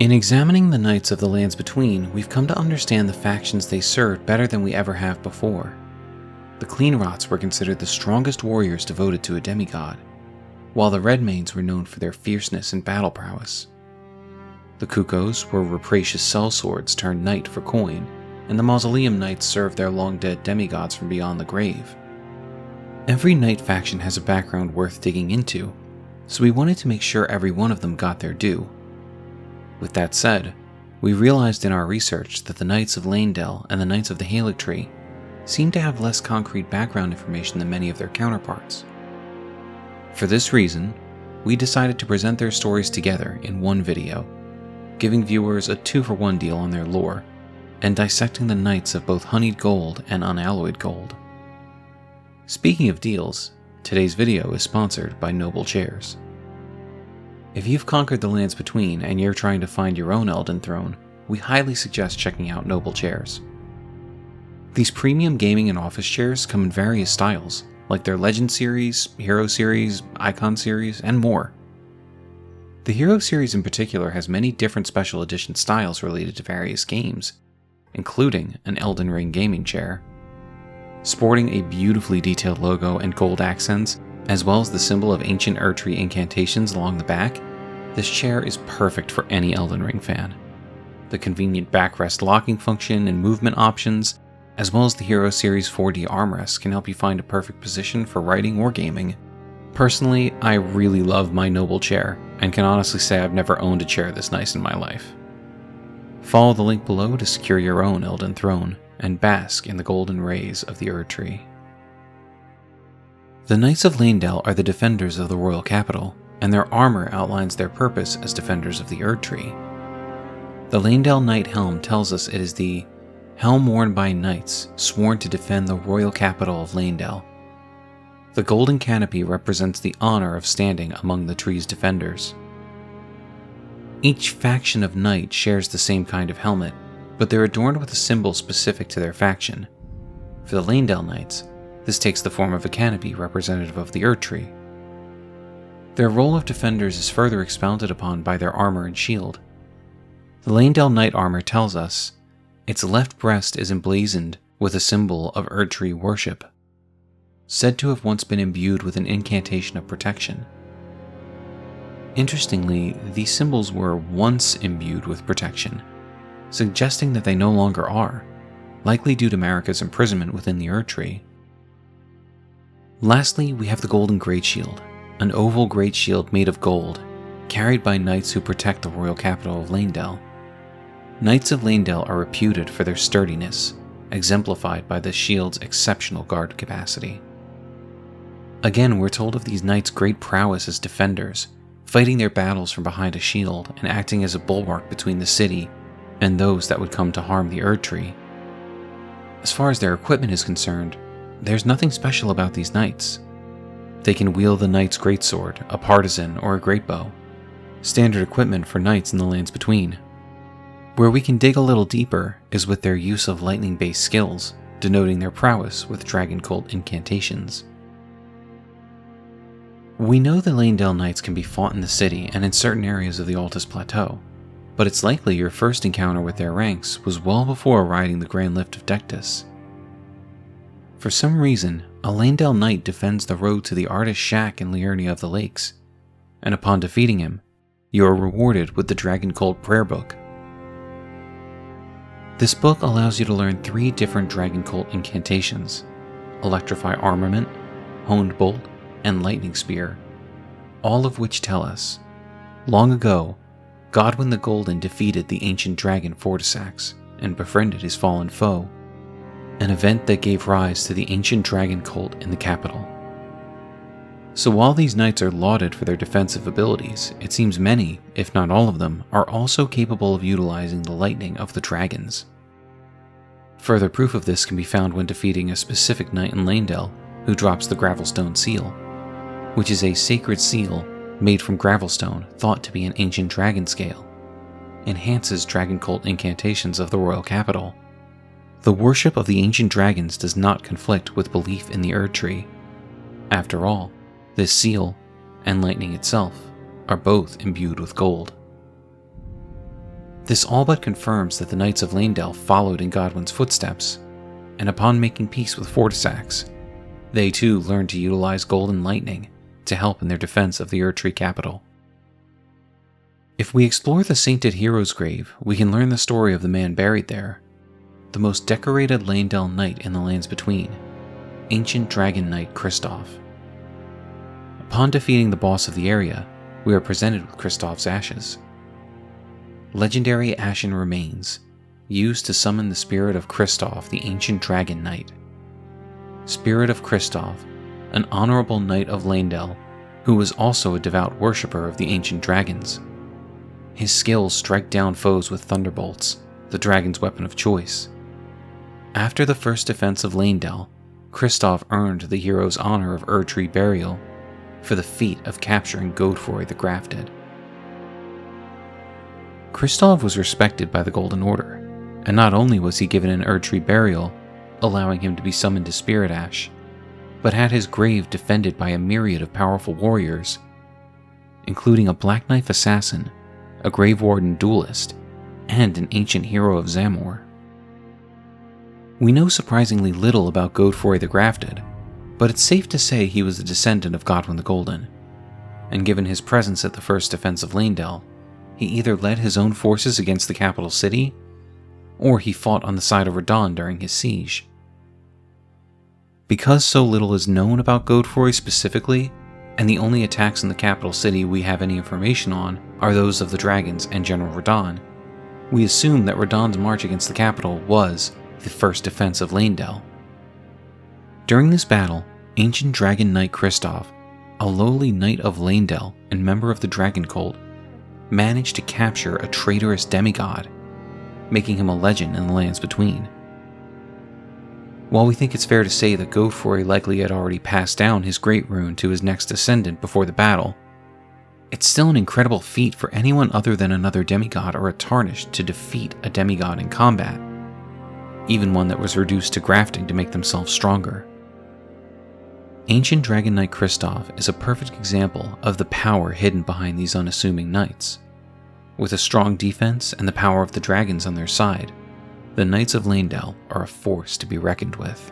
In examining the Knights of the Lands Between, we've come to understand the factions they served better than we ever have before. The Cleanrots were considered the strongest warriors devoted to a demigod, while the Redmanes were known for their fierceness and battle prowess. The Kukos were rapacious sellswords turned knight for coin, and the Mausoleum Knights served their long-dead demigods from beyond the grave. Every knight faction has a background worth digging into, so we wanted to make sure every one of them got their due. With that said, we realized in our research that the Knights of Leyndell and the Knights of the Haligtree seem to have less concrete background information than many of their counterparts. For this reason, we decided to present their stories together in one video, giving viewers a 2-for-1 deal on their lore, and dissecting the Knights of both Honeyed Gold and Unalloyed Gold. Speaking of deals, today's video is sponsored by Noble Chairs. If you've conquered the Lands Between and you're trying to find your own Elden Throne, we highly suggest checking out Noble Chairs. These premium gaming and office chairs come in various styles, like their Legend Series, Hero Series, Icon Series, and more. The Hero Series in particular has many different special edition styles related to various games, including an Elden Ring gaming chair. Sporting a beautifully detailed logo and gold accents, as well as the symbol of ancient Erdtree incantations along the back, this chair is perfect for any Elden Ring fan. The convenient backrest locking function and movement options, as well as the Hero Series 4D armrest, can help you find a perfect position for writing or gaming. Personally, I really love my Noble chair, and can honestly say I've never owned a chair this nice in my life. Follow the link below to secure your own Elden Throne, and bask in the golden rays of the Erdtree. The Knights of Leyndell are the defenders of the royal capital, and their armor outlines their purpose as defenders of the Erdtree. The Leyndell Knight Helm tells us it is the helm worn by knights sworn to defend the royal capital of Leyndell. The golden canopy represents the honor of standing among the tree's defenders. Each faction of knight shares the same kind of helmet, but they're adorned with a symbol specific to their faction. For the Leyndell Knights, this takes the form of a canopy representative of the Erdtree. Their role of defenders is further expounded upon by their armor and shield. The Leyndell Knight armor tells us its left breast is emblazoned with a symbol of Erdtree worship, said to have once been imbued with an incantation of protection. Interestingly, these symbols were once imbued with protection, suggesting that they no longer are, likely due to Marika's imprisonment within the Erdtree. Lastly, we have the Golden Great Shield, an oval great shield made of gold, carried by knights who protect the royal capital of Leyndell. Knights of Leyndell are reputed for their sturdiness, exemplified by the shield's exceptional guard capacity. Again, we're told of these knights' great prowess as defenders, fighting their battles from behind a shield and acting as a bulwark between the city and those that would come to harm the Erdtree. As far as their equipment is concerned, there's nothing special about these knights. They can wield the knight's greatsword, a partisan, or a greatbow, standard equipment for knights in the Lands Between. Where we can dig a little deeper is with their use of lightning-based skills, denoting their prowess with dragon cult incantations. We know the Leyndell Knights can be fought in the city and in certain areas of the Altus Plateau, but it's likely your first encounter with their ranks was well before riding the Grand Lift of Dectus. For some reason, a Leyndell Knight defends the road to the Artist's Shack in Liurnia of the Lakes, and upon defeating him, you are rewarded with the Dragon Cult Prayer Book. This book allows you to learn 3 different Dragon Cult incantations: Electrify Armament, Honed Bolt, and Lightning Spear, all of which tell us, long ago, Godwyn the Golden defeated the ancient dragon Fortisax and befriended his fallen foe, an event that gave rise to the ancient dragon cult in the capital. So while these knights are lauded for their defensive abilities, it seems many, if not all of them, are also capable of utilizing the lightning of the dragons. Further proof of this can be found when defeating a specific knight in Leyndell who drops the Gravelstone Seal, which is a sacred seal made from gravelstone thought to be an ancient dragon scale, enhances dragon cult incantations of the royal capital. The worship of the ancient dragons does not conflict with belief in the Erdtree. After all, this seal, and lightning itself, are both imbued with gold. This all but confirms that the Knights of Leyndell followed in Godwyn's footsteps, and upon making peace with Fortisax, they too learned to utilize golden lightning to help in their defense of the Erdtree capital. If we explore the Sainted Hero's grave, we can learn the story of the man buried there, the most decorated Leyndell knight in the Lands Between, ancient dragon knight Kristoff. Upon defeating the boss of the area, we are presented with Kristoff's ashes. Legendary ashen remains, used to summon the spirit of Kristoff, the ancient dragon knight. Spirit of Kristoff, an honorable knight of Leyndell, who was also a devout worshipper of the ancient dragons. His skills strike down foes with thunderbolts, the dragon's weapon of choice. After the first defense of Leyndell, Kristoff earned the hero's honor of Erdtree burial for the feat of capturing Godfrey the Grafted. Kristoff was respected by the Golden Order, and not only was he given an Erdtree burial, allowing him to be summoned to Spirit Ash, but had his grave defended by a myriad of powerful warriors, including a Black Knife assassin, a Grave Warden duelist, and an ancient hero of Zamor. We know surprisingly little about Godfrey the Grafted, but it's safe to say he was a descendant of Godwyn the Golden, and given his presence at the first defense of Leyndell, he either led his own forces against the capital city, or he fought on the side of Radahn during his siege. Because so little is known about Godfrey specifically, and the only attacks in the capital city we have any information on are those of the dragons and General Radahn, we assume that Radahn's march against the capital was the first defense of Leyndell. During this battle, ancient dragon knight Kristoff, a lowly knight of Leyndell and member of the Dragon Cult, managed to capture a traitorous demigod, making him a legend in the Lands Between. While we think it's fair to say that Godfrey likely had already passed down his great rune to his next descendant before the battle, it's still an incredible feat for anyone other than another demigod or a tarnished to defeat a demigod in combat, even one that was reduced to grafting to make themselves stronger. Ancient Dragon Knight Kristoff is a perfect example of the power hidden behind these unassuming knights. With a strong defense and the power of the dragons on their side, the Knights of Leyndell are a force to be reckoned with.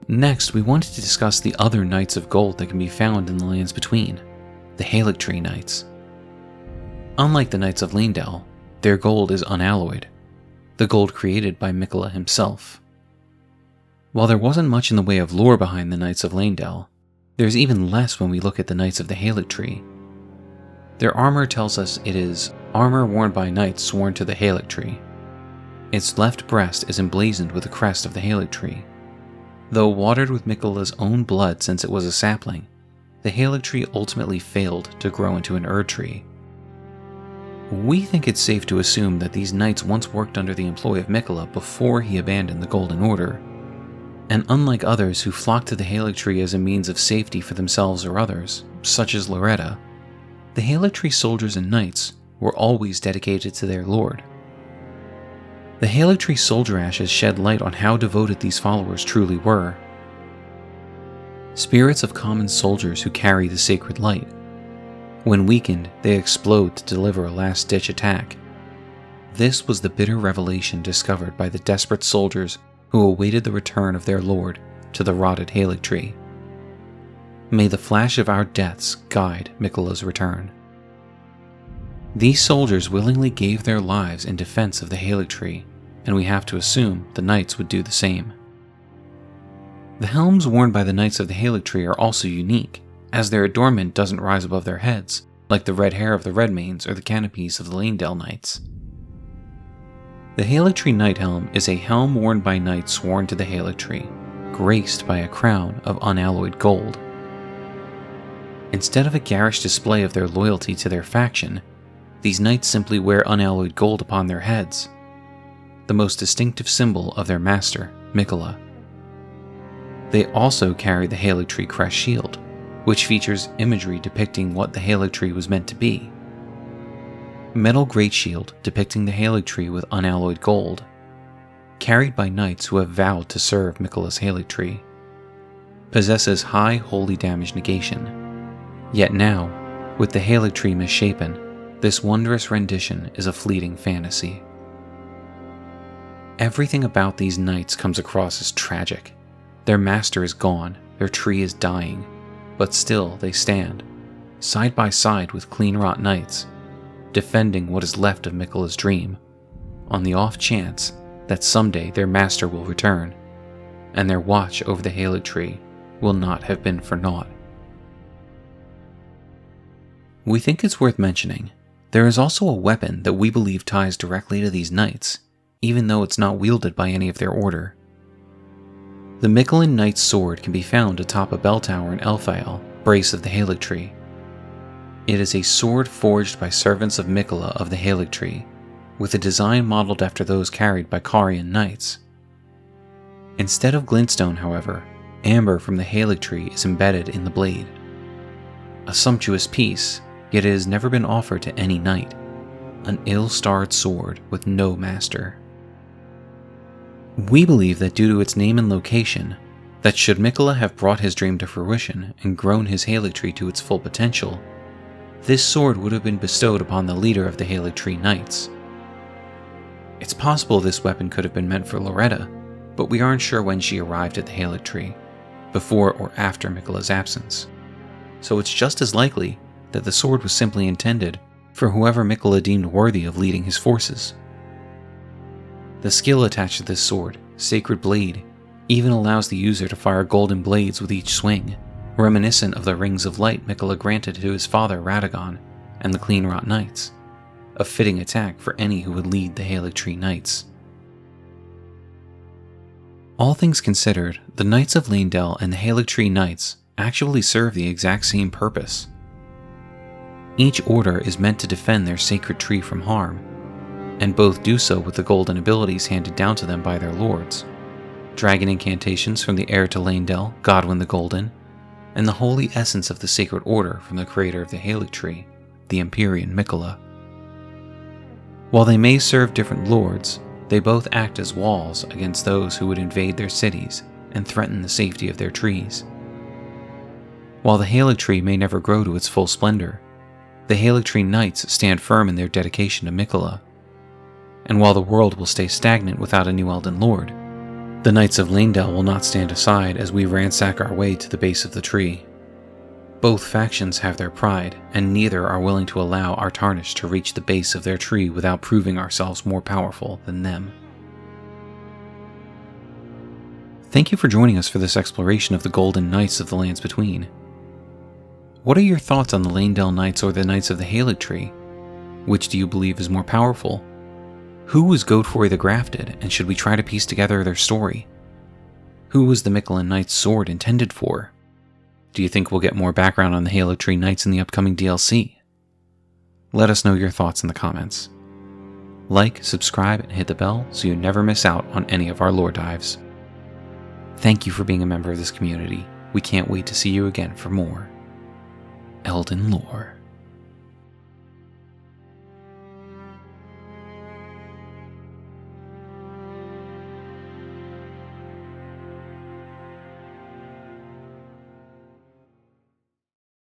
Next, we wanted to discuss the other Knights of Gold that can be found in the Lands Between, the Haligtree Knights. Unlike the Knights of Leyndell, their gold is unalloyed, the gold created by Miquella himself. While there wasn't much in the way of lore behind the Knights of Leyndell, there's even less when we look at the Knights of the Haligtree. Their armor tells us it is armor worn by knights sworn to the Haligtree. Its left breast is emblazoned with the crest of the Haligtree. Though watered with Miquella's own blood since it was a sapling, the Haligtree ultimately failed to grow into an Erdtree. We think it's safe to assume that these knights once worked under the employ of Miquella before he abandoned the Golden Order, and unlike others who flocked to the Haligtree as a means of safety for themselves or others, such as Loretta, the Haligtree soldiers and knights were always dedicated to their lord. The Haligtree soldier ashes shed light on how devoted these followers truly were. Spirits of common soldiers who carry the sacred light. When weakened, they explode to deliver a last-ditch attack. This was the bitter revelation discovered by the desperate soldiers who awaited the return of their lord to the rotted Haligtree. May the flash of our deaths guide Miquella's return. These soldiers willingly gave their lives in defense of the Haligtree, and we have to assume the knights would do the same. The helms worn by the Knights of the Haligtree are also unique, as their adornment doesn't rise above their heads, like the red hair of the Redmanes or the canopies of the Leyndell Knights. The Haligtree Knight Helm is a helm worn by knights sworn to the Haligtree, graced by a crown of unalloyed gold. Instead of a garish display of their loyalty to their faction, these knights simply wear unalloyed gold upon their heads, the most distinctive symbol of their master, Miquella. They also carry the Haligtree crest shield, which features imagery depicting what the Haligtree was meant to be. Metal great shield depicting the Haligtree with unalloyed gold, carried by knights who have vowed to serve Miquella's Haligtree. Possesses high holy damage negation. Yet now, with the Haligtree misshapen, this wondrous rendition is a fleeting fantasy. Everything about these knights comes across as tragic. Their master is gone, their tree is dying, but still they stand, side by side with Cleanrot knights, defending what is left of Miquella's dream, on the off chance that someday their master will return, and their watch over the Halig tree will not have been for naught. We think it's worth mentioning, there is also a weapon that we believe ties directly to these knights, even though it's not wielded by any of their order. The Miquellan Knight's sword can be found atop a bell tower in Elphael, Brace of the Halig tree. It is a sword forged by servants of Miquella of the Halig tree, with a design modeled after those carried by Carian knights. Instead of glintstone, however, amber from the Halig tree is embedded in the blade. A sumptuous piece, yet it has never been offered to any knight. An ill-starred sword with no master. We believe that due to its name and location, that should Miquella have brought his dream to fruition and grown his Halig tree to its full potential, this sword would have been bestowed upon the leader of the Halig tree knights. It's possible this weapon could have been meant for Loretta, but we aren't sure when she arrived at the Halig tree, before or after Miquella's absence. So it's just as likely that the sword was simply intended for whoever Miquella deemed worthy of leading his forces. The skill attached to this sword, Sacred Blade, even allows the user to fire golden blades with each swing, reminiscent of the rings of light Miquella granted to his father Radagon and the Cleanrot Knights, a fitting attack for any who would lead the Halig tree Knights. All things considered, the Knights of Leyndell and the Halig tree Knights actually serve the exact same purpose. Each order is meant to defend their sacred tree from harm, and both do so with the golden abilities handed down to them by their lords. Dragon incantations from the heir to Leyndell, Godwyn the Golden, and the holy essence of the sacred order from the creator of the Halig tree, the Empyrean Miquella. While they may serve different lords, they both act as walls against those who would invade their cities and threaten the safety of their trees. While the Halig tree may never grow to its full splendor, the Halig tree Knights stand firm in their dedication to Miquella. And while the world will stay stagnant without a new Elden Lord, the Knights of Leyndell will not stand aside as we ransack our way to the base of the tree. Both factions have their pride, and neither are willing to allow our Tarnished to reach the base of their tree without proving ourselves more powerful than them. Thank you for joining us for this exploration of the Golden Knights of the Lands Between. What are your thoughts on the Leyndell Knights or the Knights of the Halig tree? Which do you believe is more powerful? Who was Godfrey the Grafted, and should we try to piece together their story? Who was the Miquellan Knight's sword intended for? Do you think we'll get more background on the Halig tree Knights in the upcoming DLC? Let us know your thoughts in the comments. Like, subscribe, and hit the bell so you never miss out on any of our lore dives. Thank you for being a member of this community. We can't wait to see you again for more Elden lore.